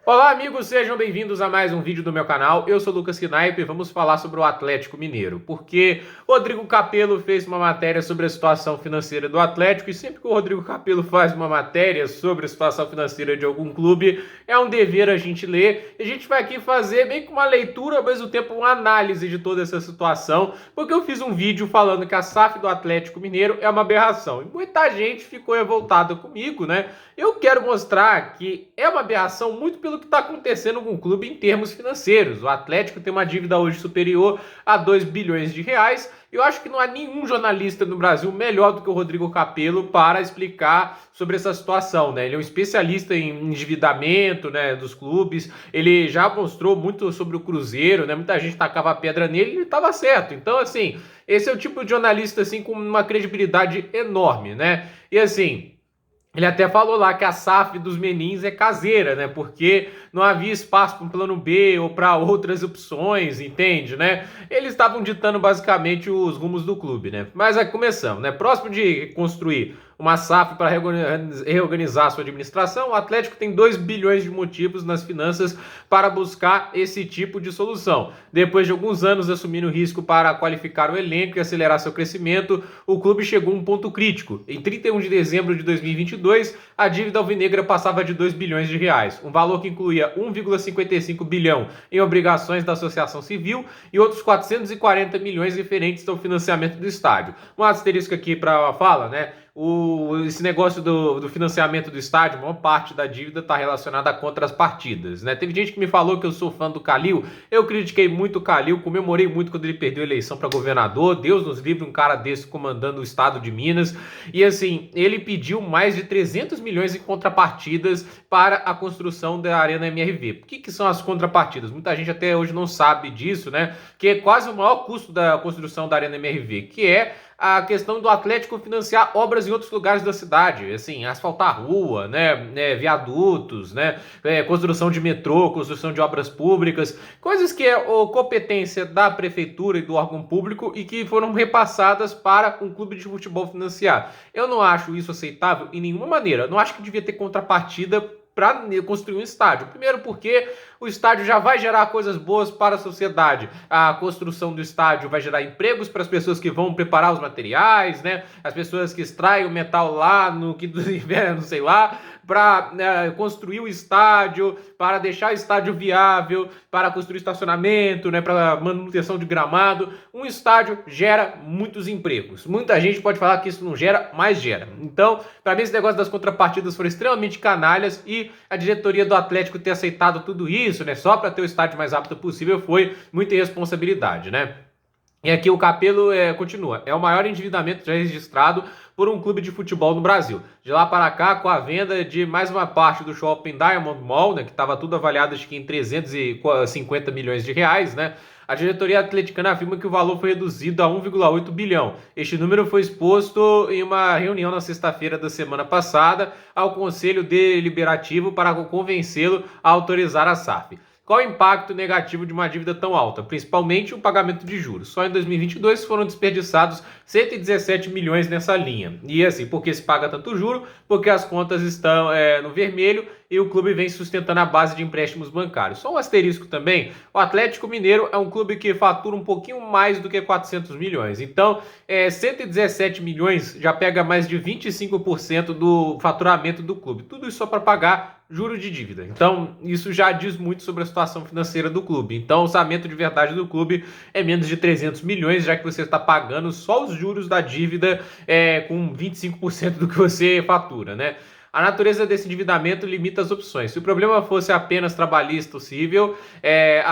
Olá, amigos, sejam bem-vindos a mais um vídeo do meu canal. Eu sou o Lucas Knaip e vamos falar sobre o Atlético Mineiro, porque Rodrigo Capello fez uma matéria sobre a situação financeira do Atlético e sempre que o Rodrigo Capello faz uma matéria sobre a situação financeira de algum clube, é um dever a gente ler. E a gente vai aqui fazer bem com uma leitura, ao mesmo tempo uma análise de toda essa situação, porque eu fiz um vídeo falando que a SAF do Atlético Mineiro é uma aberração. E muita gente ficou revoltada comigo, né? Eu quero mostrar que é uma aberração muito pelo que está acontecendo com o clube em termos financeiros. O Atlético tem uma dívida hoje superior a 2 bilhões de reais. Eu acho que não há nenhum jornalista no Brasil melhor do que o Rodrigo Capello para explicar sobre essa situação, né? Ele é um especialista em endividamento, né, dos clubes. Ele já mostrou muito sobre o Cruzeiro, né? Muita gente tacava pedra nele e ele estava certo. Então, assim, esse é o tipo de jornalista assim com uma credibilidade enorme, né? E assim, ele até falou lá que a SAF dos menins é caseira, né? Porque não havia espaço para um plano B ou para outras opções, entende, né? Eles estavam ditando basicamente os rumos do clube, né? Mas aí começamos, né? Próximo de construir uma SAF para reorganizar a sua administração, o Atlético tem 2 bilhões de motivos nas finanças para buscar esse tipo de solução. Depois de alguns anos assumindo o risco para qualificar o elenco e acelerar seu crescimento, o clube chegou a um ponto crítico. Em 31 de dezembro de 2022, a dívida alvinegra passava de 2 bilhões de reais, um valor que incluía 1,55 bilhão em obrigações da Associação Civil e outros 440 milhões referentes ao financiamento do estádio. Um asterisco aqui para a fala, né? Esse negócio do financiamento do estádio, a maior parte da dívida está relacionada a contrapartidas, né? Teve gente que me falou que eu sou fã do Calil, eu critiquei muito o Calil, comemorei muito quando ele perdeu a eleição para governador, Deus nos livre um cara desse comandando o estado de Minas, e assim, ele pediu mais de 300 milhões em contrapartidas para a construção da Arena MRV. Por que são as contrapartidas? Muita gente até hoje não sabe disso, né? Que é quase o maior custo da construção da Arena MRV, que é a questão do Atlético financiar obras em outros lugares da cidade, assim, asfaltar rua, né, viadutos, né, construção de metrô, construção de obras públicas, coisas que é competência da prefeitura e do órgão público e que foram repassadas para um clube de futebol financiar. Eu não acho isso aceitável em nenhuma maneira. Eu não acho que devia ter contrapartida para construir um estádio. Primeiro porque o estádio já vai gerar coisas boas para a sociedade. A construção do estádio vai gerar empregos para as pessoas que vão preparar os materiais, né? As pessoas que extraem o metal lá no que do inverno, sei lá, para construir o estádio, para deixar o estádio viável, para construir estacionamento, né, para manutenção de gramado. Um estádio gera muitos empregos. Muita gente pode falar que isso não gera, mas gera. Então, para mim esse negócio das contrapartidas foram extremamente canalhas e a diretoria do Atlético ter aceitado tudo isso, né, só para ter o estádio mais rápido possível foi muita irresponsabilidade, né? E aqui o Capello continua. É o maior endividamento já registrado por um clube de futebol no Brasil. De lá para cá, com a venda de mais uma parte do shopping Diamond Mall, né, que estava tudo avaliado acho que em 350 milhões de reais, né? A diretoria atleticana afirma que o valor foi reduzido a 1,8 bilhão. Este número foi exposto em uma reunião na sexta-feira da semana passada ao Conselho Deliberativo para convencê-lo a autorizar a SAF. Qual o impacto negativo de uma dívida tão alta? Principalmente o pagamento de juros. Só em 2022 foram desperdiçados 117 milhões nessa linha. E assim, por que se paga tanto juro? Porque as contas estão no vermelho e o clube vem sustentando a base de empréstimos bancários. Só um asterisco também, o Atlético Mineiro é um clube que fatura um pouquinho mais do que 400 milhões. Então, 117 milhões já pega mais de 25% do faturamento do clube. Tudo isso só para pagar juro de dívida. Então, isso já diz muito sobre a situação financeira do clube. Então, o orçamento de verdade do clube é menos de 300 milhões, já que você está pagando só os juros da dívida com 25% do que você fatura, né? A natureza desse endividamento limita as opções. Se o problema fosse apenas trabalhista ou civil,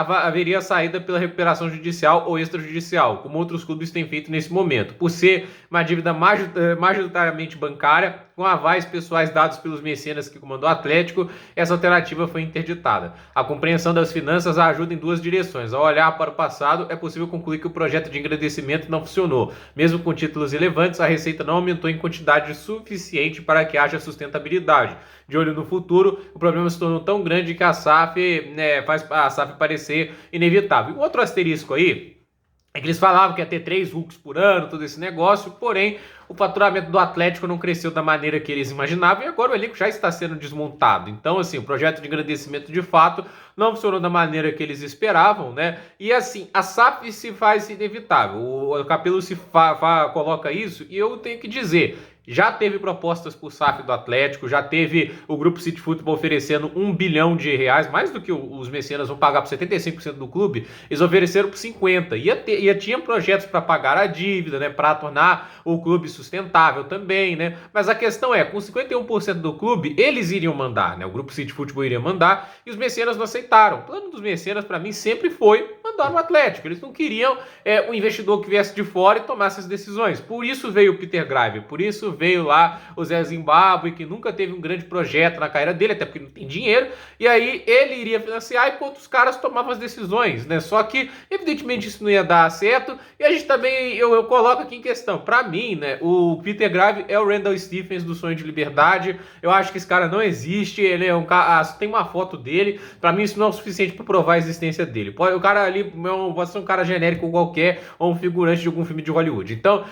haveria saída pela recuperação judicial ou extrajudicial, como outros clubes têm feito nesse momento. Por ser uma dívida majoritariamente bancária, com avais pessoais dados pelos mecenas que comandou o Atlético, essa alternativa foi interditada. A compreensão das finanças ajuda em duas direções. Ao olhar para o passado, é possível concluir que o projeto de engrandecimento não funcionou. Mesmo com títulos relevantes, a receita não aumentou em quantidade suficiente para que haja sustentabilidade. De olho no futuro, o problema se tornou tão grande que a SAF faz a SAF parecer inevitável. Um outro asterisco aí é que eles falavam que ia ter 3 Hulks por ano, todo esse negócio, porém, o faturamento do Atlético não cresceu da maneira que eles imaginavam e agora o elenco já está sendo desmontado. Então, assim, o projeto de engrandecimento de fato não funcionou da maneira que eles esperavam, né? E assim, a SAF se faz inevitável. O Capello se coloca isso e eu tenho que dizer, já teve propostas por SAF do Atlético, já teve o Grupo City Futebol oferecendo R$ 1 bilhão, mais do que os mecenas vão pagar por 75% do clube, eles ofereceram por 50%. Tinha projetos para pagar a dívida, né, para tornar o clube sustentável também, né? Mas a questão é, com 51% do clube, eles iriam mandar, né? O Grupo City Futebol iria mandar e os mecenas não aceitaram. O plano dos mecenas, para mim, sempre foi mandar no Atlético. Eles não queriam um investidor que viesse de fora e tomasse as decisões. Por isso veio o Peter Grave, por isso veio lá o Zé Zimbábue, que nunca teve um grande projeto na carreira dele, até porque não tem dinheiro, e aí ele iria financiar enquanto os caras tomavam as decisões, né? Só que, evidentemente, isso não ia dar certo, e a gente também, eu coloco aqui em questão, pra mim, né, o Peter Grave é o Randall Stephens do Sonho de Liberdade. Eu acho que esse cara não existe, ele é um cara, tem uma foto dele, pra mim isso não é o suficiente pra provar a existência dele. O cara ali pode ser um cara genérico qualquer, ou um figurante de algum filme de Hollywood. Então,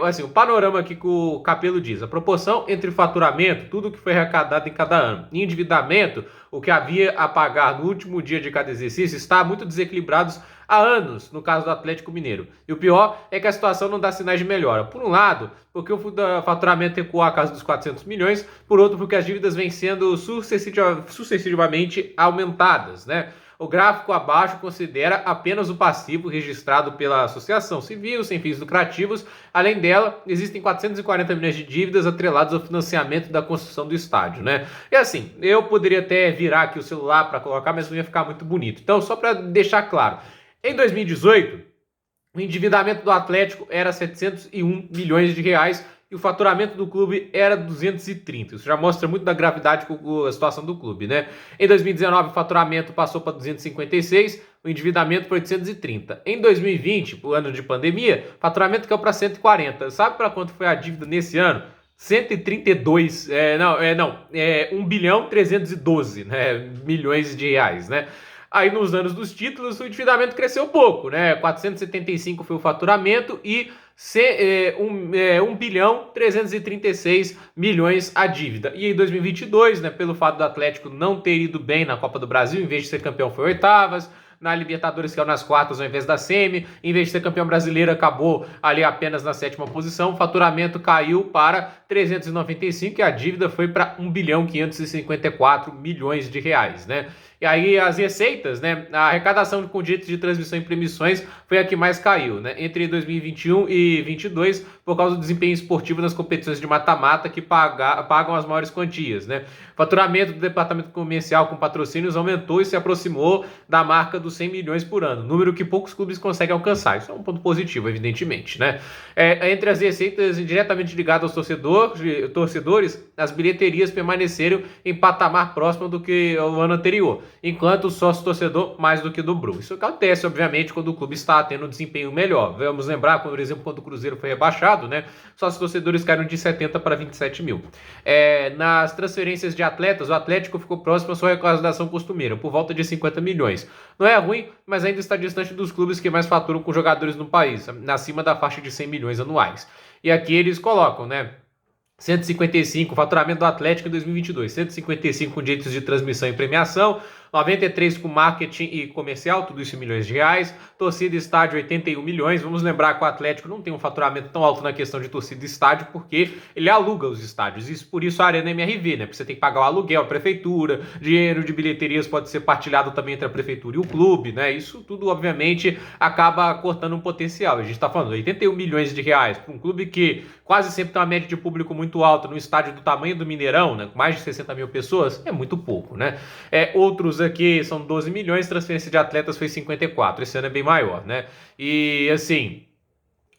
assim, o panorama aqui que o Capello diz, a proporção entre faturamento, tudo que foi arrecadado em cada ano, e endividamento, o que havia a pagar no último dia de cada exercício, está muito desequilibrados há anos, no caso do Atlético Mineiro. E o pior é que a situação não dá sinais de melhora. Por um lado, porque o faturamento recuou à casa dos 400 milhões, por outro, porque as dívidas vêm sendo sucessivamente aumentadas, né? O gráfico abaixo considera apenas o passivo registrado pela Associação Civil sem fins lucrativos. Além dela, existem 440 milhões de dívidas atreladas ao financiamento da construção do estádio, né? E assim, eu poderia até virar aqui o celular para colocar, mas não ia ficar muito bonito. Então, só para deixar claro, em 2018, o endividamento do Atlético era 701 milhões de reais e o faturamento do clube era 230. Isso já mostra muito da gravidade com a situação do clube, né? Em 2019, o faturamento passou para 256, o endividamento para 830. Em 2020, o ano de pandemia, o faturamento caiu para 140. Sabe para quanto foi a dívida nesse ano? 132, 1 bilhão 312, né, milhões de reais, né? Aí nos anos dos títulos o endividamento cresceu pouco, né? 475 foi o faturamento e 1 bilhão 336 milhões a dívida. E em 2022, né, pelo fato do Atlético não ter ido bem na Copa do Brasil, em vez de ser campeão foi oitavas, na Libertadores caiu nas quartas ao invés da semi, em vez de ser campeão brasileiro acabou ali apenas na 7ª posição, o faturamento caiu para 395 e a dívida foi para 1 bilhão 554 milhões de reais, né? E aí as receitas, né, a arrecadação com direitos de transmissão e premiações foi a que mais caiu, né, entre 2021 e 2022, por causa do desempenho esportivo nas competições de mata-mata que pagam as maiores quantias, né. O faturamento do departamento comercial com patrocínios aumentou e se aproximou da marca dos 100 milhões por ano, número que poucos clubes conseguem alcançar. Isso é um ponto positivo, evidentemente, né. Entre as receitas diretamente ligadas aos torcedores, as bilheterias permaneceram em patamar próximo do que o ano anterior, enquanto o sócio-torcedor mais do que dobrou. Isso acontece, obviamente, quando o clube está tendo um desempenho melhor. Vamos lembrar, por exemplo, quando o Cruzeiro foi rebaixado, né? Sócios-torcedores caíram de 70 para 27 mil. Nas transferências de atletas, o Atlético ficou próximo à sua arrecadação costumeira, por volta de 50 milhões. Não é ruim, mas ainda está distante dos clubes que mais faturam com jogadores no país, acima da faixa de 100 milhões anuais. E aqui eles colocam, né? 155, faturamento do Atlético em 2022, 155 com direitos de transmissão e premiação, 93 com marketing e comercial, tudo isso em milhões de reais, torcida e estádio 81 milhões, vamos lembrar que o Atlético não tem um faturamento tão alto na questão de torcida e estádio, porque ele aluga os estádios, e por isso a Arena MRV, né, porque você tem que pagar o aluguel, a prefeitura, dinheiro de bilheterias pode ser partilhado também entre a prefeitura e o clube, né, isso tudo obviamente acaba cortando um potencial. A gente está falando 81 milhões de reais para um clube que quase sempre tem uma média de público muito alta, num estádio do tamanho do Mineirão, né, com mais de 60 mil pessoas, é muito pouco, né. Outros aqui são 12 milhões, transferência de atletas foi 54, esse ano é bem maior, né? E assim,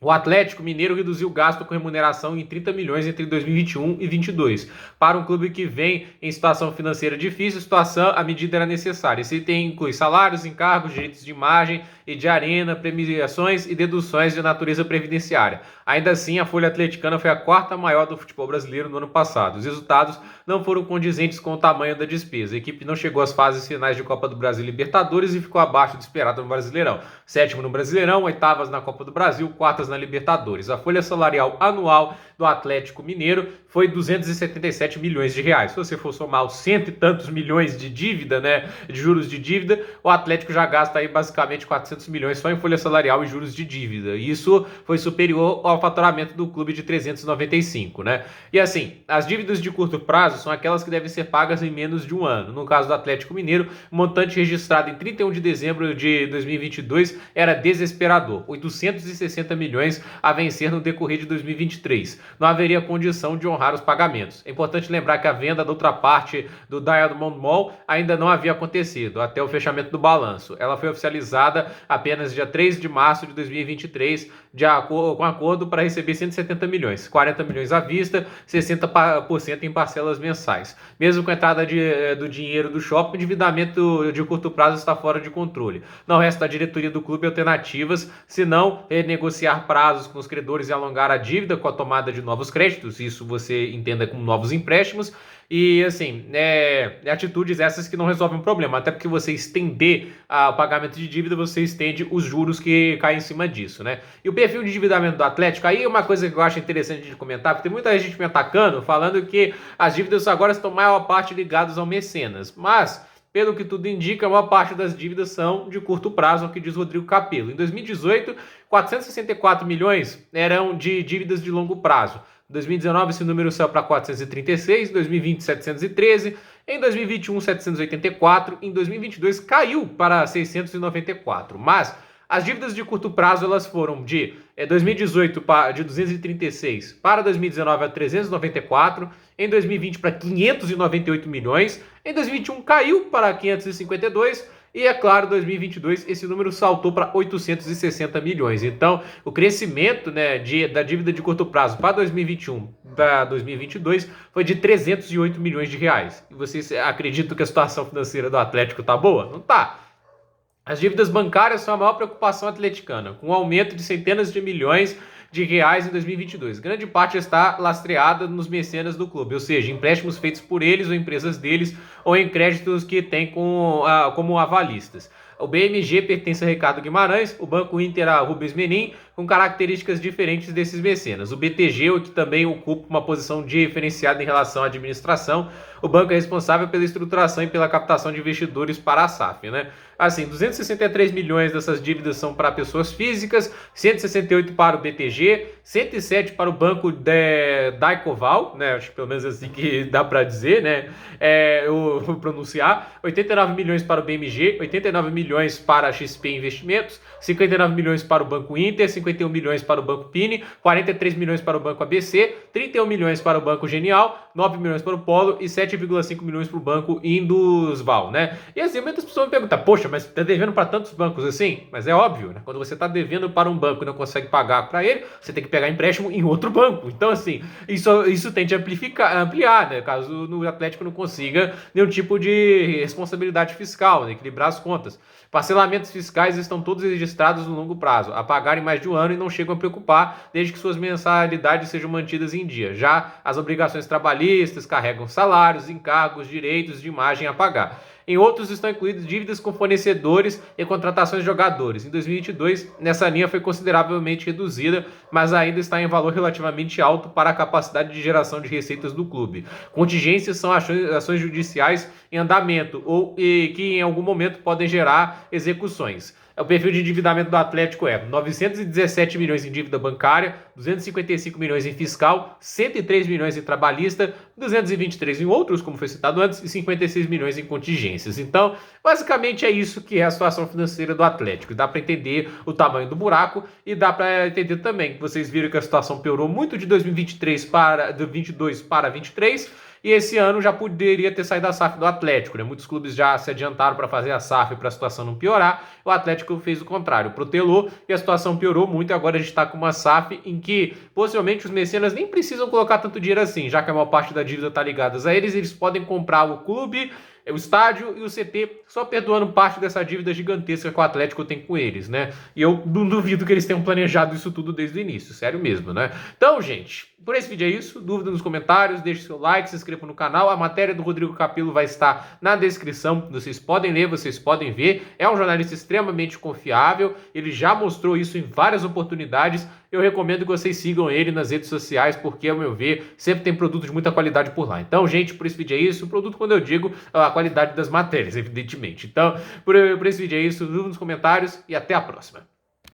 o Atlético Mineiro reduziu o gasto com remuneração em 30 milhões entre 2021 e 2022. Para um clube que vem em situação financeira difícil, a medida era necessária. Esse item inclui salários, encargos, direitos de imagem e de arena, premiações e deduções de natureza previdenciária. Ainda assim, a folha atleticana foi a quarta maior do futebol brasileiro no ano passado. Os resultados não foram condizentes com o tamanho da despesa. A equipe não chegou às fases finais de Copa do Brasil e Libertadores e ficou abaixo do esperado no Brasileirão. Sétimo no Brasileirão, oitavas na Copa do Brasil, quartas na Libertadores. A folha salarial anual do Atlético Mineiro foi 277 milhões de reais. Se você for somar os cento e tantos milhões de dívida, né, de juros de dívida, o Atlético já gasta aí basicamente 400 milhões só em folha salarial e juros de dívida. Isso foi superior ao faturamento do clube de 395, né? E assim, as dívidas de curto prazo são aquelas que devem ser pagas em menos de um ano. No caso do Atlético Mineiro, o montante registrado em 31 de dezembro de 2022 era desesperador, 860 milhões a vencer no decorrer de 2023. Não haveria condição de honrar os pagamentos. É importante lembrar que a venda da outra parte do Diamond Mall ainda não havia acontecido até o fechamento do balanço. Ela foi oficializada apenas dia 3 de março de 2023, com acordo para receber 170 milhões, 40 milhões à vista, 60% em parcelas mensais. Mesmo com a entrada do dinheiro do shopping, o endividamento de curto prazo está fora de controle. Não resta à diretoria do clube alternativas, senão renegociar prazos com os credores e alongar a dívida com a tomada de novos créditos, isso você entenda como novos empréstimos. E assim, atitudes essas que não resolvem o problema, até porque você estender o pagamento de dívida, você estende os juros que caem em cima disso, né? E o perfil de endividamento do Atlético, aí é uma coisa que eu acho interessante de comentar, porque tem muita gente me atacando, falando que as dívidas agora estão maior parte ligadas ao mecenas, mas pelo que tudo indica, a maior parte das dívidas são de curto prazo, é o que diz Rodrigo Capello. Em 2018, 464 milhões eram de dívidas de longo prazo. Em 2019, esse número saiu para 436, em 2020, 713, em 2021, 784, em 2022 caiu para 694. Mas as dívidas de curto prazo elas foram de 2018 de 236 para 2019 a 394, em 2020 para 598 milhões, em 2021 caiu para 552 e, é claro, em 2022 esse número saltou para 860 milhões. Então, o crescimento, né, da dívida de curto prazo para 2021 para 2022 foi de 308 milhões de reais. E vocês acreditam que a situação financeira do Atlético está boa? Não está. As dívidas bancárias são a maior preocupação atleticana, com um aumento de centenas de milhões de reais em 2022. Grande parte está lastreada nos mecenas do clube, ou seja, empréstimos feitos por eles ou empresas deles, ou em créditos que têm como avalistas. O BMG pertence a Ricardo Guimarães, o Banco Inter a Rubens Menin, com características diferentes desses mecenas. O BTG, que também ocupa uma posição diferenciada em relação à administração, o banco é responsável pela estruturação e pela captação de investidores para a SAF, né? Assim, 263 milhões dessas dívidas são para pessoas físicas, 168 para o BTG, 107 para o banco Daicoval, né? Acho que pelo menos assim que dá para dizer, né? Eu vou pronunciar. 89 milhões para o BMG, 89 milhões para a XP Investimentos, 59 milhões para o Banco Inter, 51 milhões para o Banco Pini, 43 milhões para o Banco ABC, 31 milhões para o Banco Genial, 9 milhões para o Polo e 7,5 milhões para o Banco Indusval, né? E assim, muitas pessoas me perguntam, poxa, mas tá devendo para tantos bancos assim? Mas é óbvio, né? Quando você está devendo para um banco e não consegue pagar para ele, você tem que pegar empréstimo em outro banco. Então, assim, isso tende a ampliar, né? Caso o Atlético não consiga nenhum tipo de responsabilidade fiscal, né? Equilibrar as contas. Parcelamentos fiscais estão todos registrados no longo prazo, a pagar em mais de um ano e não chegam a preocupar, desde que suas mensalidades sejam mantidas em dia. Já as obrigações trabalhistas carregam salários, encargos, direitos de imagem a pagar. Em outros estão incluídos dívidas com fornecedores e contratações de jogadores. Em 2022, nessa linha foi consideravelmente reduzida, mas ainda está em valor relativamente alto para a capacidade de geração de receitas do clube. Contingências são ações judiciais em andamento e que em algum momento podem gerar execuções. O perfil de endividamento do Atlético é 917 milhões em dívida bancária, 255 milhões em fiscal, 103 milhões em trabalhista, 223 em outros, como foi citado antes, e 56 milhões em contingências. Então, basicamente é isso que é a situação financeira do Atlético. Dá para entender o tamanho do buraco e dá para entender também que vocês viram que a situação piorou muito de 2022 para 2023, e esse ano já poderia ter saído da SAF do Atlético, né? Muitos clubes já se adiantaram para fazer a SAF para a situação não piorar. O Atlético fez o contrário, protelou e a situação piorou muito. E agora a gente está com uma SAF em que possivelmente os mecenas nem precisam colocar tanto dinheiro assim, já que a maior parte da dívida está ligada a eles. Eles podem comprar o clube o estádio e o CT só perdoando parte dessa dívida gigantesca que o Atlético tem com eles, né? E eu não duvido que eles tenham planejado isso tudo desde o início, sério mesmo, né? Então, gente, por esse vídeo é isso. Dúvida nos comentários, deixe seu like, se inscreva no canal. A matéria do Rodrigo Capello vai estar na descrição. Vocês podem ler, vocês podem ver. É um jornalista extremamente confiável. Ele já mostrou isso em várias oportunidades. Eu recomendo que vocês sigam ele nas redes sociais, porque, ao meu ver, sempre tem produto de muita qualidade por lá. Então, gente, por esse vídeo é isso. O produto, quando eu digo, é a qualidade das matérias, evidentemente. Então, por esse vídeo é isso. Dúvida nos comentários e até a próxima.